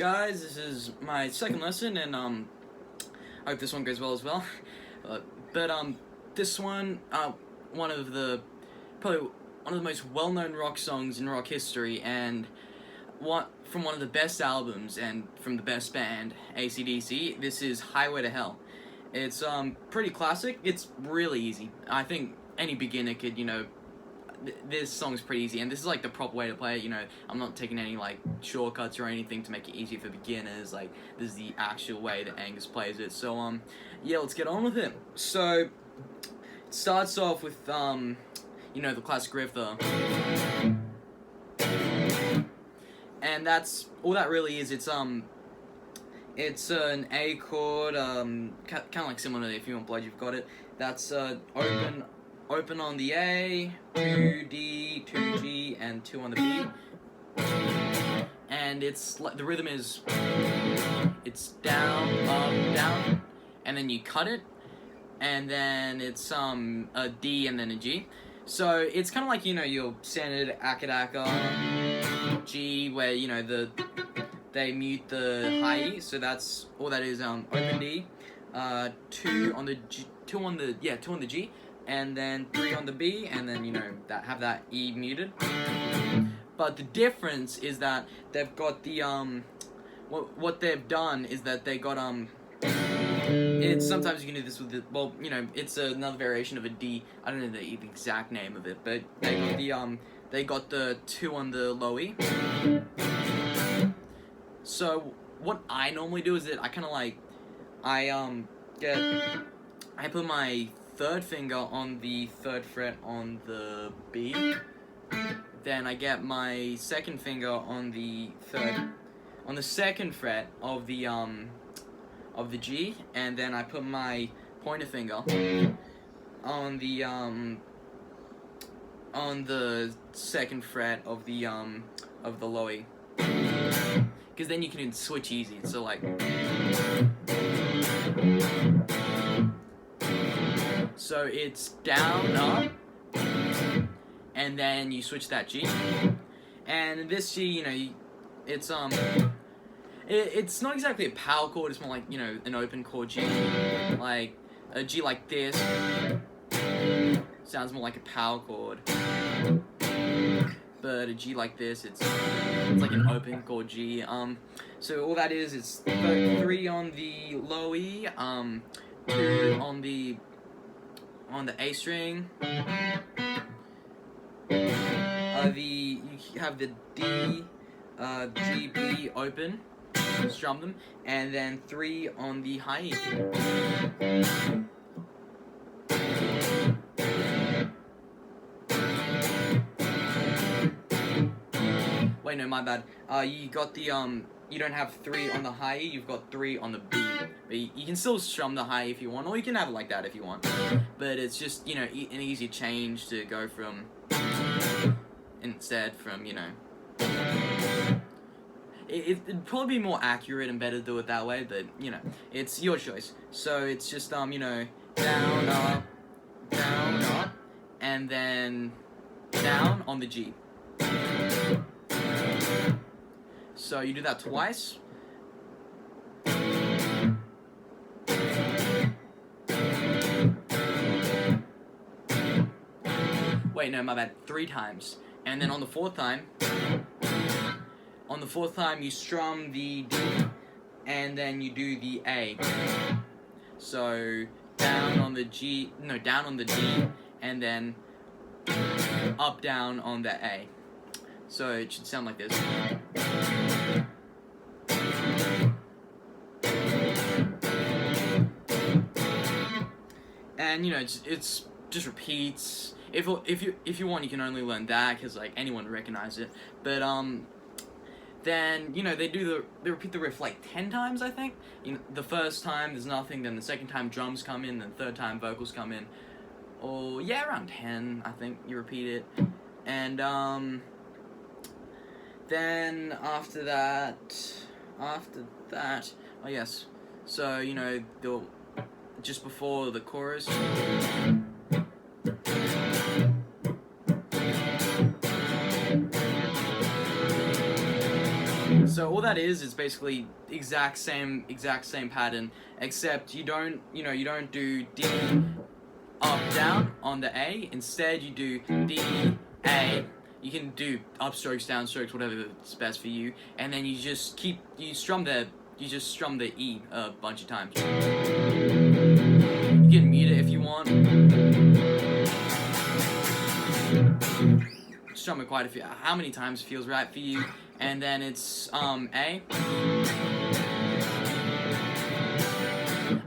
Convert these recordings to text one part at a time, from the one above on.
guys? This is my second lesson, and I hope this one goes well as well. But this one, probably one of the most well-known rock songs in rock history, and from one of the best albums and from the best band, AC/DC. This is Highway to Hell. It's pretty classic. It's really easy. I think any beginner could, this song's pretty easy, and this is like the proper way to play it. I'm not taking any like shortcuts or anything to make it easier for beginners. Like, this is the actual way that Angus plays it. So yeah, let's get on with it. So it starts off with the classic riff, and that's all that really is. It's an A chord, kind of like similar to If You Want Blood, You've Got It. That's open on the A, 2D, 2G, and 2 on the B. And it's like the rhythm is, it's down, up, down, and then you cut it, and then it's a D and then a G. So it's kind of like your standard Akadaka G, where they mute the high E. So that's all that is. Open D, 2 on the G, 2 on the G, and then 3 on the B, and then have that E muted. But the difference is that they've got the what they've done is that they got it's sometimes you can do this with the it's another variation of a D. I don't know the exact name of it, but they got the 2 on the low E. So what I normally do is that I kind of like I put my third finger on the 3rd fret on the B, then I get my second finger on the 2nd fret of the G, and then I put my pointer finger on the 2nd fret of the low E, because then you can switch easy. So like. So it's down, up, and then you switch that G. And this G, it's it's not exactly a power chord. It's more like an open chord G. Like a G like this sounds more like a power chord. But a G like this, it's like an open chord G. So all that is, it's 3 on the low E, 2 on the A string. You have the D, G, B open, strum them, and then 3 on the high E. Wait, no, my bad. You got the you don't have 3 on the high E, you've got 3 on the B. But you can still strum the high E if you want, or you can have it like that if you want. But it's just, an easy change to go from, instead from, It'd probably be more accurate and better to do it that way, but, it's your choice. So it's just, down, up, and then down on the G. So you do that twice. Wait, no, my bad. 3 times. And then on the 4th time, you strum the D, and then you do the A. So down on the G, down on the D, and then up, down on the A. So it should sound like this. And it's just repeats. If you want, you can only learn that, because like anyone would recognize it. But then they repeat the riff like 10 times, I think. The first time there's nothing, then the second time drums come in, then the 3rd time vocals come in. Or yeah, around 10, I think you repeat it. And then after that, oh yes. So they'll just before the chorus. So all that is basically exact same pattern, except you don't do D up down on the A. Instead, you do D A. You can do upstrokes, downstrokes, whatever is best for you, and then you just strum the E a bunch of times. You can mute it if you want. Strum it quite a few. How many times feels right for you? And then it's A.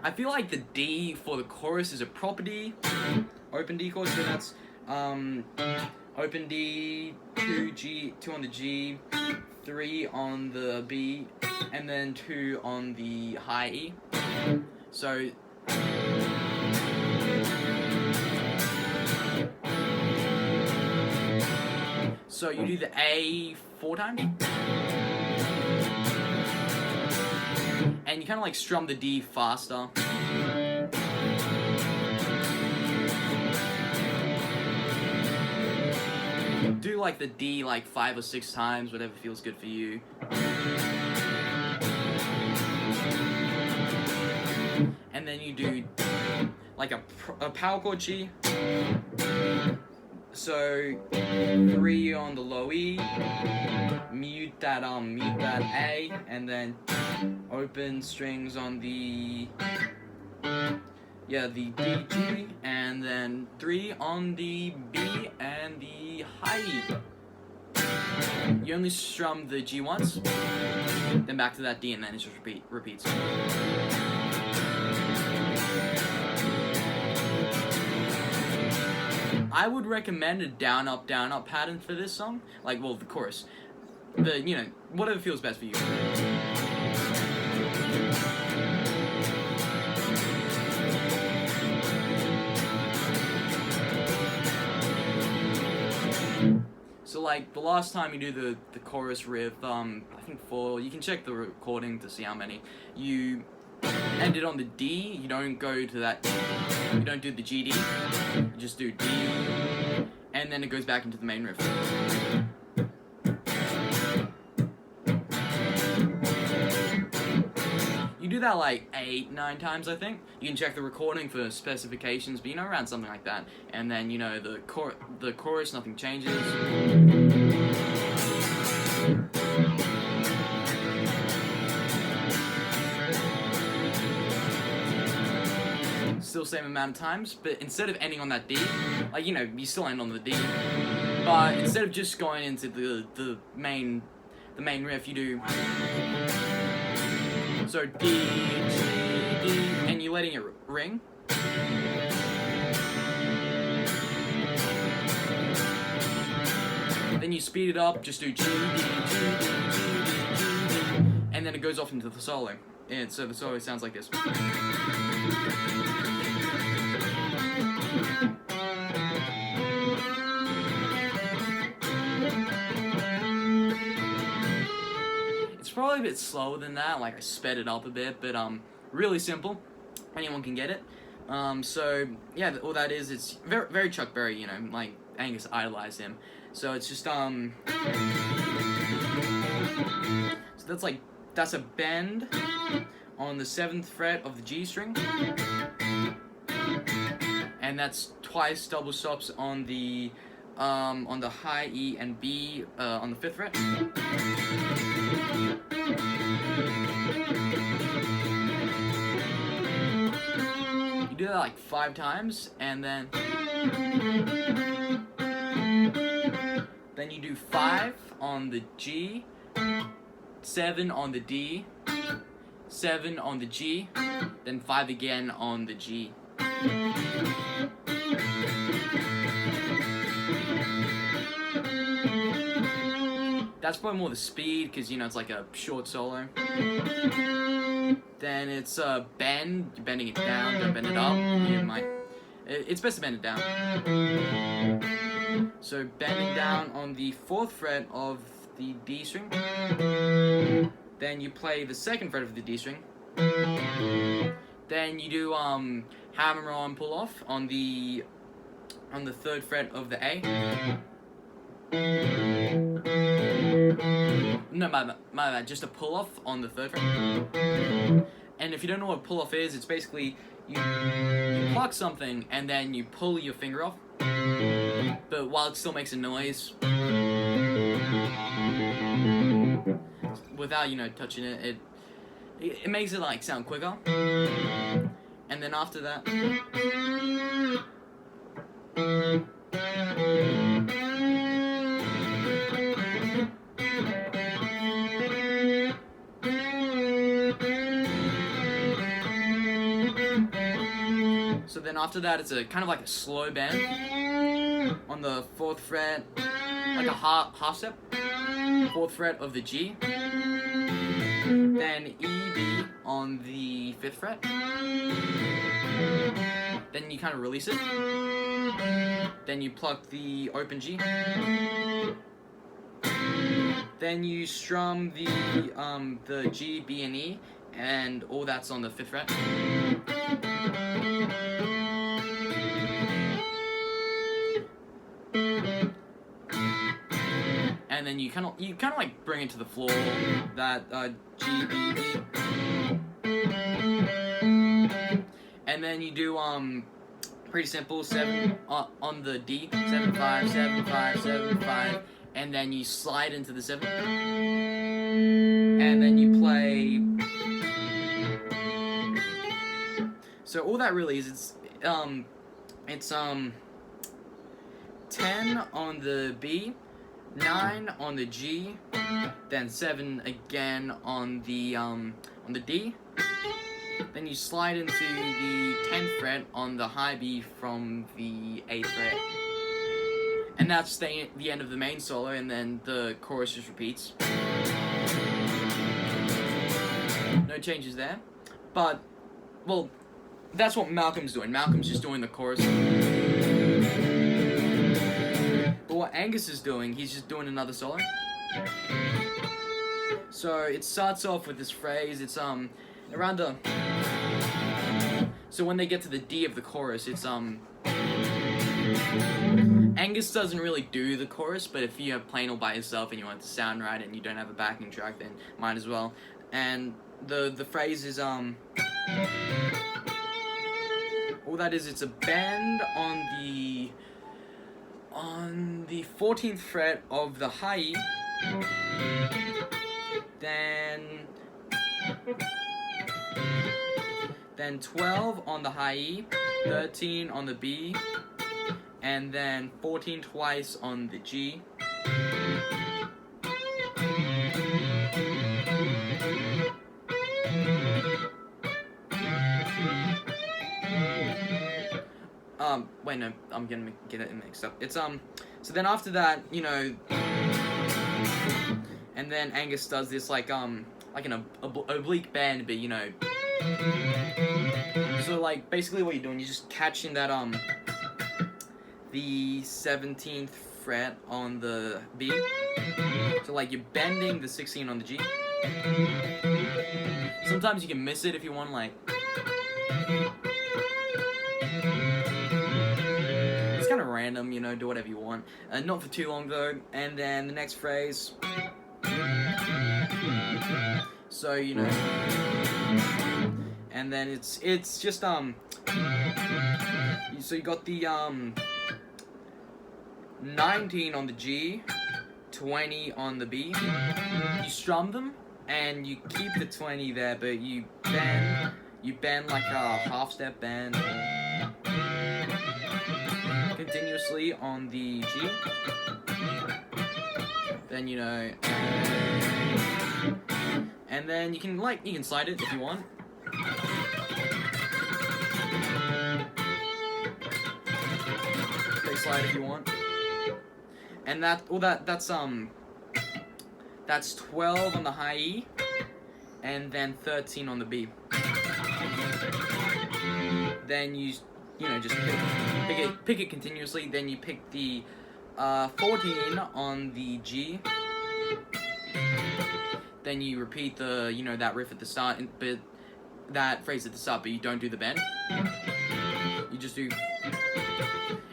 I feel like the D for the chorus is a proper D, open D chord. So that's open D, 2 on the G, 3 on the B, and then 2 on the high E. So you do the A 4 times, and you kind of like strum the D faster. Do like the D like 5 or 6 times, whatever feels good for you. And then you do like a power chord G. So 3 on the low E, mute that A, and then open strings on the the D G, and then 3 on the B and the high E. You only strum the G once, then back to that D, and then it just repeats. I would recommend a down up pattern for this song. Like, well, the chorus. Whatever feels best for you. So like the last time you do the chorus riff, I think you can check the recording to see how many you ended on the D. You don't go to that. You don't do the GD. You just do D, and then it goes back into the main riff. You do that like 8-9 times, I think. You can check the recording for specifications, but around something like that. And then the chorus, nothing changes. Still same amount of times, but instead of ending on that D, like you still end on the D, but instead of just going into the main riff, you do so D, G, D, and you're letting it ring. Then you speed it up, just do G, D, G, D, G, D, G, D, and then it goes off into the solo. And so the solo sounds like this. It's probably a bit slower than that, like I sped it up a bit, but really simple. Anyone can get it. So yeah, all that is, it's very, very Chuck Berry, like Angus idolized him. So it's just so that's a bend on the 7th fret of the G string, and that's twice double stops on the high E and B on the 5th fret. You do that like 5 times, and then you do 5 on the G, 7 on the D, 7 on the G, then 5 again on the G. That's probably more the speed, because it's like a short solo. Then it's bend, you're bending it down, don't bend it up. It's best to bend it down. So bending down on the 4th fret of the D string. Then you play the 2nd fret of the D string. Then you do hammer on pull off on the 3rd fret of the A. No, my bad. Just a pull off on the 3rd fret. And if you don't know what pull off is, it's basically you pluck something and then you pull your finger off, but while it still makes a noise, without touching it, it makes it like sound quicker. And then after that. So then after that, it's a kind of like a slow bend on the 4th fret, like a half step, 4th fret of the G, then E, B on the 5th fret, then you kind of release it, then you pluck the open G, then you strum the G, B, and E, and all that's on the 5th fret. And then you kind of like bring it to the floor, that G, B, E, and then you do pretty simple 7 on the D, 7 5 7 5 7 5, and then you slide into the 7, and then you play. So all that really is, it's 10 on the B, 9 on the G, then 7 again on the D. Then you slide into the 10th fret on the high B from the 8th fret. And that's the end of the main solo, and then the chorus just repeats. No changes there. But, well, that's what Malcolm's doing. Malcolm's just doing the chorus. But what Angus is doing, he's just doing another solo. So it starts off with this phrase, it's around the... So when they get to the D of the chorus, it's Angus doesn't really do the chorus, but if you're playing all by yourself and you want it to sound right and you don't have a backing track, then might as well. And the phrase is all that is, it's a bend on the 14th fret of the high E, then 12 on the high E, 13 on the B, and then 14 twice on the G. Wait, no, I'm gonna get it mixed up. It's, so then after that, and then Angus does this, like an oblique bend, but, so, like, basically what you're doing, you're just catching that, the 17th fret on the B. So, like, you're bending the 16 on the G. Sometimes you can miss it if you want, like... It's kind of random, do whatever you want. Not for too long, though. And then the next phrase... So, and then it's just, so you got the, 19 on the G, 20 on the B. You strum them, and you keep the 20 there, but you bend like a half-step bend continuously on the G. Then, and then you can slide it if you want. Play slide if you want. And that's 12 on the high E, and then 13 on the B. Then you just pick it continuously. Then you pick the 14 on the G. Then you repeat the that riff at the start, but that phrase at the start, but you don't do the bend. You just do,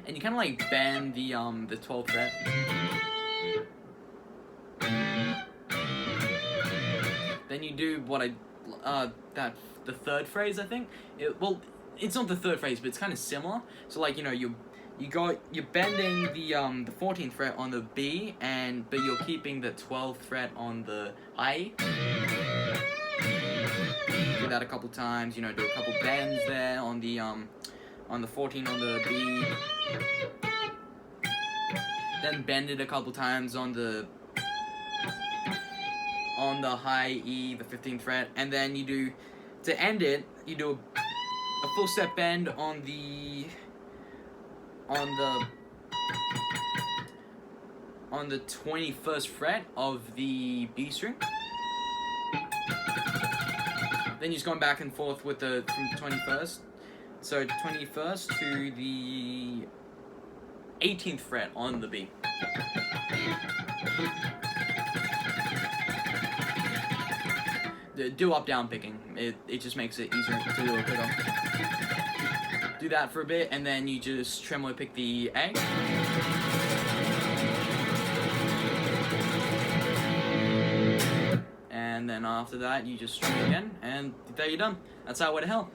and you kind of like bend the 12th fret. Then you do the third phrase, I think. It's not the third phrase, but it's kind of similar. So like you're bending the 14th fret on the B, but you're keeping the 12th fret on the high E. Do that a couple times. Do a couple bends there on the 14 on the B. Then bend it a couple times on the high E, the 15th fret, and then to end it, you do a full step bend on the 21st fret of the B string. Then you're just going back and forth from 21st. So 21st to the 18th fret on the B. Do up down picking. It just makes it easier to do a quicker. Do that for a bit, and then you just tremolo pick the A. And then after that, you just strum again, and there you're done. That's Highway to Hell.